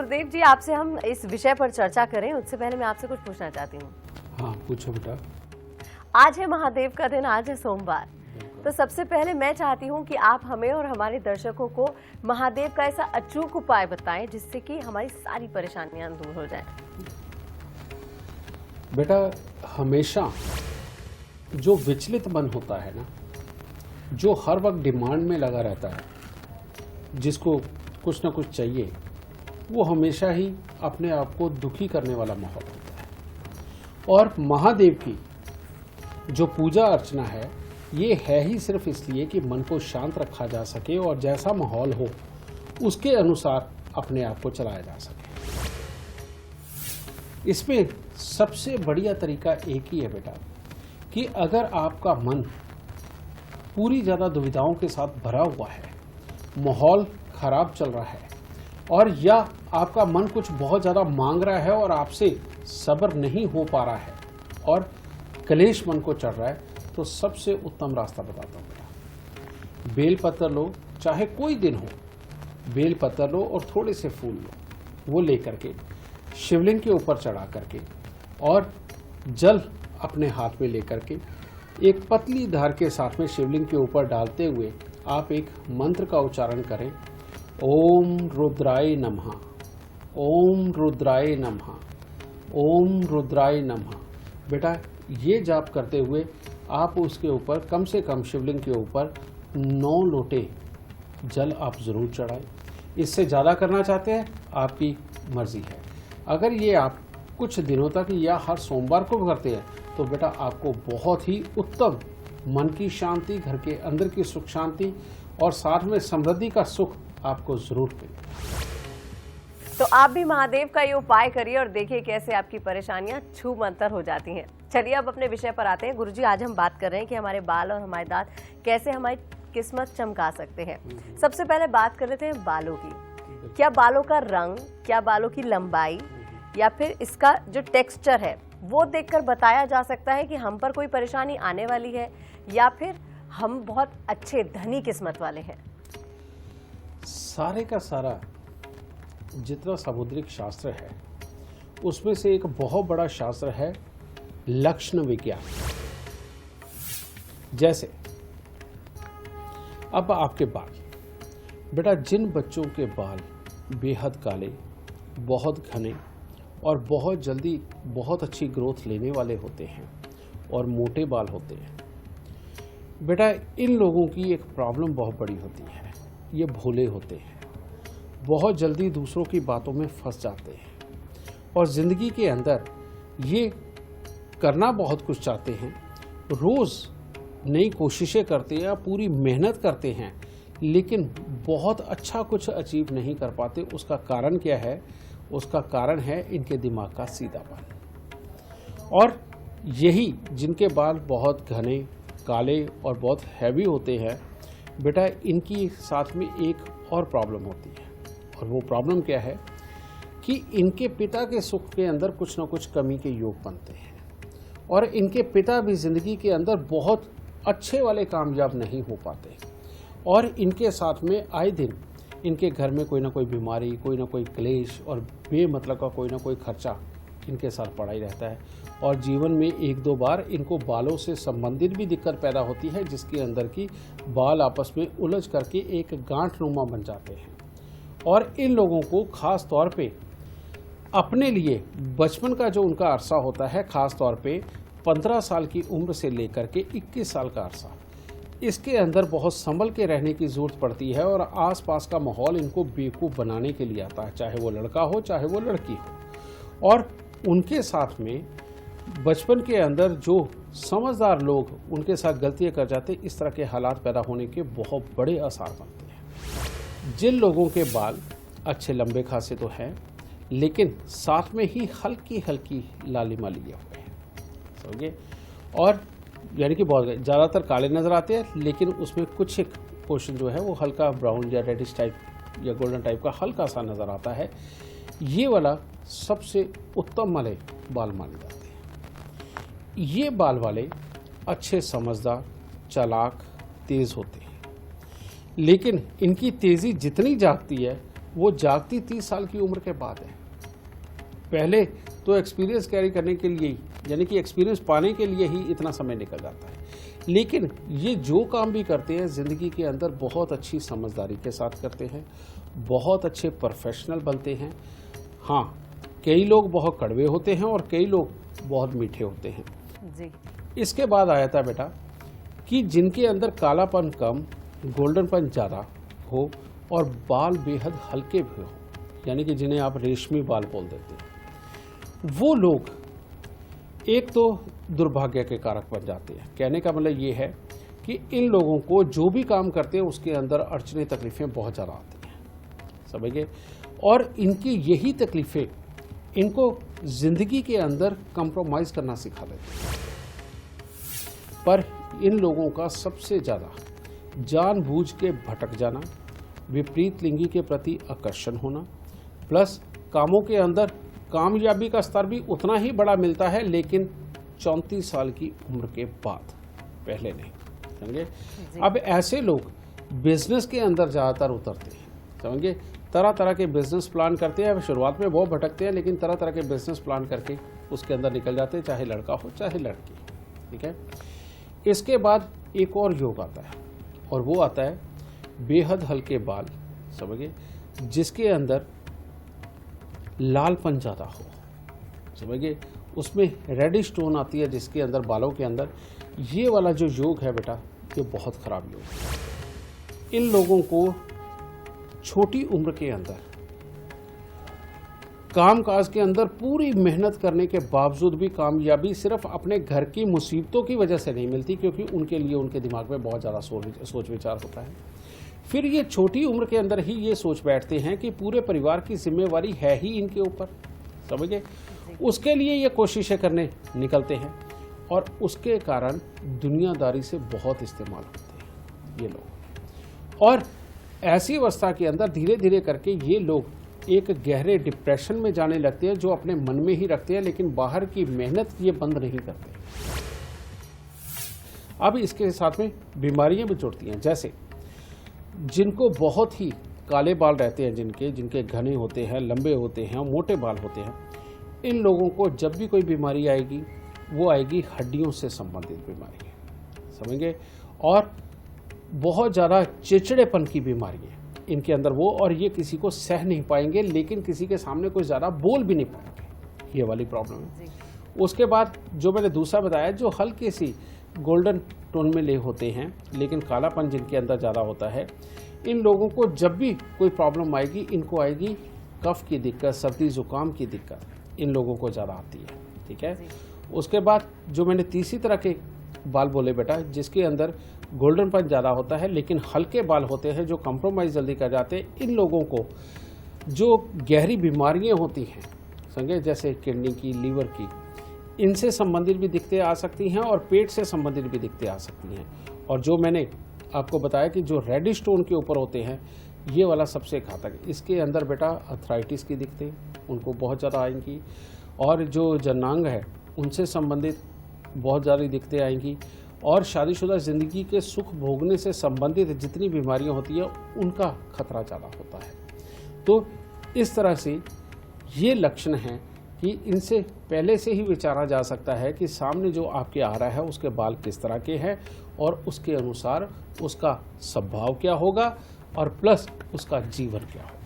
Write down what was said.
गुरुदेव जी, आपसे हम इस विषय पर चर्चा करें उससे पहले मैं आपसे कुछ पूछना चाहती हूँ। हाँ, पूछो बेटा। आज है महादेव का दिन, आज है सोमवार। तो सबसे पहले मैं चाहती हूँ कि आप हमें और हमारे दर्शकों को महादेव का ऐसा अचूक उपाय बताएं जिससे कि हमारी सारी परेशानियां दूर हो जाएं। बेटा, हमेशा जो विचलित मन होता है ना, जो हर वक्त डिमांड में लगा रहता है, जिसको कुछ ना कुछ चाहिए, वो हमेशा ही अपने आप को दुखी करने वाला माहौल होता है। और महादेव की जो पूजा अर्चना है, ये है ही सिर्फ इसलिए कि मन को शांत रखा जा सके और जैसा माहौल हो उसके अनुसार अपने आप को चलाया जा सके। इसमें सबसे बढ़िया तरीका एक ही है बेटा, कि अगर आपका मन पूरी ज़्यादा दुविधाओं के साथ भरा हुआ है, माहौल खराब चल रहा है, और या आपका मन कुछ बहुत ज़्यादा मांग रहा है और आपसे सब्र नहीं हो पा रहा है और कलेश मन को चढ़ रहा है, तो सबसे उत्तम रास्ता बताता हूँ बेटा। बेलपत्र लो, चाहे कोई दिन हो, बेलपत्र लो और थोड़े से फूल लो, वो लेकर के शिवलिंग के ऊपर चढ़ा करके और जल अपने हाथ में लेकर के एक पतली धार के साथ में शिवलिंग के ऊपर डालते हुए आप एक मंत्र का उच्चारण करें। ओम रुद्राय नमः, ओम रुद्राय नमः, ओम रुद्राय नमः। बेटा, ये जाप करते हुए आप उसके ऊपर कम से कम शिवलिंग के ऊपर 9 लोटे जल आप जरूर चढ़ाएं। इससे ज़्यादा करना चाहते हैं, आपकी मर्जी है। अगर ये आप कुछ दिनों तक या हर सोमवार को करते हैं तो बेटा आपको बहुत ही उत्तम मन की शांति, घर के अंदर की सुख शांति और साथ में समृद्धि का सुख आपको जरूर मिलेगा। तो आप भी महादेव का ये उपाय करिए और देखिए कैसे आपकी परेशानियां छू मंतर हो जाती हैं। चलिए अब अपने विषय पर आते हैं। गुरुजी, आज हम बात कर रहे हैं कि हमारे बाल और हमारे दांत कैसे हमारी किस्मत चमका सकते हैं। सबसे पहले बात कर लेते हैं बालों की। क्या बालों का रंग, क्या बालों की लंबाई या फिर इसका जो टेक्सचर है वो देखकर बताया जा सकता है कि हम पर कोई परेशानी आने वाली है या फिर हम बहुत अच्छे धनी किस्मत वाले हैं? सारे का सारा जितना सामुद्रिक शास्त्र है उसमें से एक बहुत बड़ा शास्त्र है लक्षण विज्ञान। जैसे अब आपके बाल, बेटा जिन बच्चों के बाल बेहद काले, बहुत घने और बहुत जल्दी बहुत अच्छी ग्रोथ लेने वाले होते हैं और मोटे बाल होते हैं, बेटा इन लोगों की एक प्रॉब्लम बहुत बड़ी होती है। ये भोले होते हैं, बहुत जल्दी दूसरों की बातों में फंस जाते हैं और ज़िंदगी के अंदर ये करना बहुत कुछ चाहते हैं, रोज़ नई कोशिशें करते हैं, पूरी मेहनत करते हैं, लेकिन बहुत अच्छा कुछ अचीव नहीं कर पाते। उसका कारण क्या है? उसका कारण है इनके दिमाग का सीधापन। और यही जिनके बाल बहुत घने, काले और बहुत हैवी होते हैं, बेटा इनकी साथ में एक और प्रॉब्लम होती है। और वो प्रॉब्लम क्या है कि इनके पिता के सुख के अंदर कुछ ना कुछ कमी के योग बनते हैं और इनके पिता भी ज़िंदगी के अंदर बहुत अच्छे वाले कामयाब नहीं हो पाते और इनके साथ में आए दिन इनके घर में कोई ना कोई बीमारी, कोई ना कोई क्लेश और बेमतलब का कोई ना कोई खर्चा इनके साथ पड़ा ही रहता है। और जीवन में 1-2 बार इनको बालों से संबंधित भी दिक्कत पैदा होती है, जिसके अंदर की बाल आपस में उलझ करके एक गांठ नुमा बन जाते हैं। और इन लोगों को खास तौर पे अपने लिए बचपन का जो उनका अरसा होता है, खास तौर पे 15 साल की उम्र से लेकर के 21 साल का अरसा, इसके अंदर बहुत संभल के रहने की ज़रूरत पड़ती है और आसपास का माहौल इनको बेवकूफ़ बनाने के लिए आता है, चाहे वो लड़का हो चाहे वो लड़की हो। और उनके साथ में बचपन के अंदर जो समझदार लोग उनके साथ गलतियाँ कर जाते, इस तरह के हालात पैदा होने के बहुत बड़े आसार बनते हैं। जिन लोगों के बाल अच्छे लंबे खासे तो हैं, लेकिन साथ में ही हल्की हल्की लालिमा लिए हुए हैं, समझिए, और यानी कि बहुत ज़्यादातर काले नज़र आते हैं, लेकिन उसमें कुछ एक पोर्शन जो है वो हल्का ब्राउन या रेडिश टाइप या गोल्डन टाइप का हल्का सा नज़र आता है। ये वाला सबसे उत्तम वाले बाल माने जाते हैं। ये बाल वाले अच्छे, समझदार, चालाक, तेज़ होते हैं, लेकिन इनकी तेज़ी जितनी जागती है वो जागती 30 साल की उम्र के बाद है। पहले तो एक्सपीरियंस कैरी करने के लिए ही, यानी कि एक्सपीरियंस पाने के लिए ही इतना समय निकल जाता है, लेकिन ये जो काम भी करते हैं ज़िंदगी के अंदर बहुत अच्छी समझदारी के साथ करते हैं, बहुत अच्छे प्रोफेशनल बनते हैं। हाँ, कई लोग बहुत कड़वे होते हैं और कई लोग बहुत मीठे होते हैं। जी। इसके बाद आया था बेटा कि जिनके अंदर कालापन कम, गोल्डनपन ज़्यादा हो और बाल बेहद हल्के भी हो, यानी कि जिन्हें आप रेशमी बाल बोल देते हैं, वो लोग एक तो दुर्भाग्य के कारक बन जाते हैं। कहने का मतलब ये है कि इन लोगों को जो भी काम करते हैं उसके अंदर अड़चने तकलीफ़ें बहुत ज़्यादा आती हैं, समझ गए। और इनकी यही तकलीफ़ें इनको ज़िंदगी के अंदर कंप्रोमाइज़ करना सिखा देती हैं। पर इन लोगों का सबसे ज़्यादा जानबूझ के भटक जाना, विपरीत लिंगी के प्रति आकर्षण होना, प्लस कामों के अंदर कामयाबी का स्तर भी उतना ही बड़ा मिलता है, लेकिन 34 साल की उम्र के बाद, पहले नहीं, समझे। अब ऐसे लोग बिजनेस के अंदर ज़्यादातर उतरते हैं, समझे। तरह तरह के बिजनेस प्लान करते हैं। शुरुआत में बहुत भटकते हैं, लेकिन तरह तरह के बिजनेस प्लान करके उसके अंदर निकल जाते हैं, चाहे लड़का हो चाहे लड़की, ठीक है। इसके बाद एक और योग आता है और वो आता है बेहद हल्के बाल, समझिए, जिसके अंदर लालपन ज़्यादा हो, समझिए, उसमें रेडिश टोन आती है जिसके अंदर, बालों के अंदर। ये वाला जो योग है बेटा, ये बहुत ख़राब योग है। इन लोगों को छोटी उम्र के अंदर कामकाज के अंदर पूरी मेहनत करने के बावजूद भी कामयाबी सिर्फ अपने घर की मुसीबतों की वजह से नहीं मिलती, क्योंकि उनके लिए उनके दिमाग में बहुत ज़्यादा सोच विचार होता है। फिर ये छोटी उम्र के अंदर ही ये सोच बैठते हैं कि पूरे परिवार की जिम्मेवारी है ही इनके ऊपर, समझे। उसके लिए ये कोशिशें करने निकलते हैं और उसके कारण दुनियादारी से बहुत इस्तेमाल होते हैं ये लोग। और ऐसी अवस्था के अंदर धीरे धीरे करके ये लोग एक गहरे डिप्रेशन में जाने लगते हैं, जो अपने मन में ही रखते हैं, लेकिन बाहर की मेहनत ये बंद नहीं करते। अब इसके साथ में बीमारियां भी जुड़ती हैं, जैसे जिनको बहुत ही काले बाल रहते हैं, जिनके घने होते हैं, लंबे होते हैं, मोटे बाल होते हैं, इन लोगों को जब भी कोई बीमारी आएगी, वो आएगी हड्डियों से संबंधित बीमारी, समझेंगे। और बहुत ज़्यादा चिड़चिड़ेपन की बीमारी है इनके अंदर वो, और ये किसी को सह नहीं पाएंगे, लेकिन किसी के सामने कोई ज़्यादा बोल भी नहीं पाएंगे, ये वाली प्रॉब्लम है। उसके बाद जो मैंने दूसरा बताया, जो हल्की सी गोल्डन टोन में ले होते हैं, लेकिन कालापन जिनके अंदर ज़्यादा होता है, इन लोगों को जब भी कोई प्रॉब्लम आएगी, इनको आएगी कफ की दिक्कत, सर्दी जुकाम की दिक्कत, इन लोगों को ज़्यादा आती है, ठीक है। उसके बाद जो मैंने तीसरी तरह के बाल बोले बेटा, जिसके अंदर गोल्डनपन ज़्यादा होता है लेकिन हल्के बाल होते हैं, जो कंप्रोमाइज़ जल्दी कर जाते हैं, इन लोगों को जो गहरी बीमारियां होती हैं, समझे, जैसे किडनी की, लीवर की, इनसे संबंधित भी दिक्कतें आ सकती हैं और पेट से संबंधित भी दिक्कतें आ सकती हैं। और जो मैंने आपको बताया कि जो रेडिश टोन के ऊपर होते हैं, ये वाला सबसे घातक है। इसके अंदर बेटा अर्थराइटिस की दिक्कतें उनको बहुत ज़्यादा आएंगी, और जो जनांग है उनसे संबंधित बहुत ज़्यादा दिक्कतें आएंगी, और शादीशुदा ज़िंदगी के सुख भोगने से संबंधित जितनी बीमारियां होती है उनका खतरा ज़्यादा होता है। तो इस तरह से ये लक्षण हैं कि इनसे पहले से ही विचारा जा सकता है कि सामने जो आपके आ रहा है उसके बाल किस तरह के हैं, और उसके अनुसार उसका स्वभाव क्या होगा और प्लस उसका जीवन क्या होगा।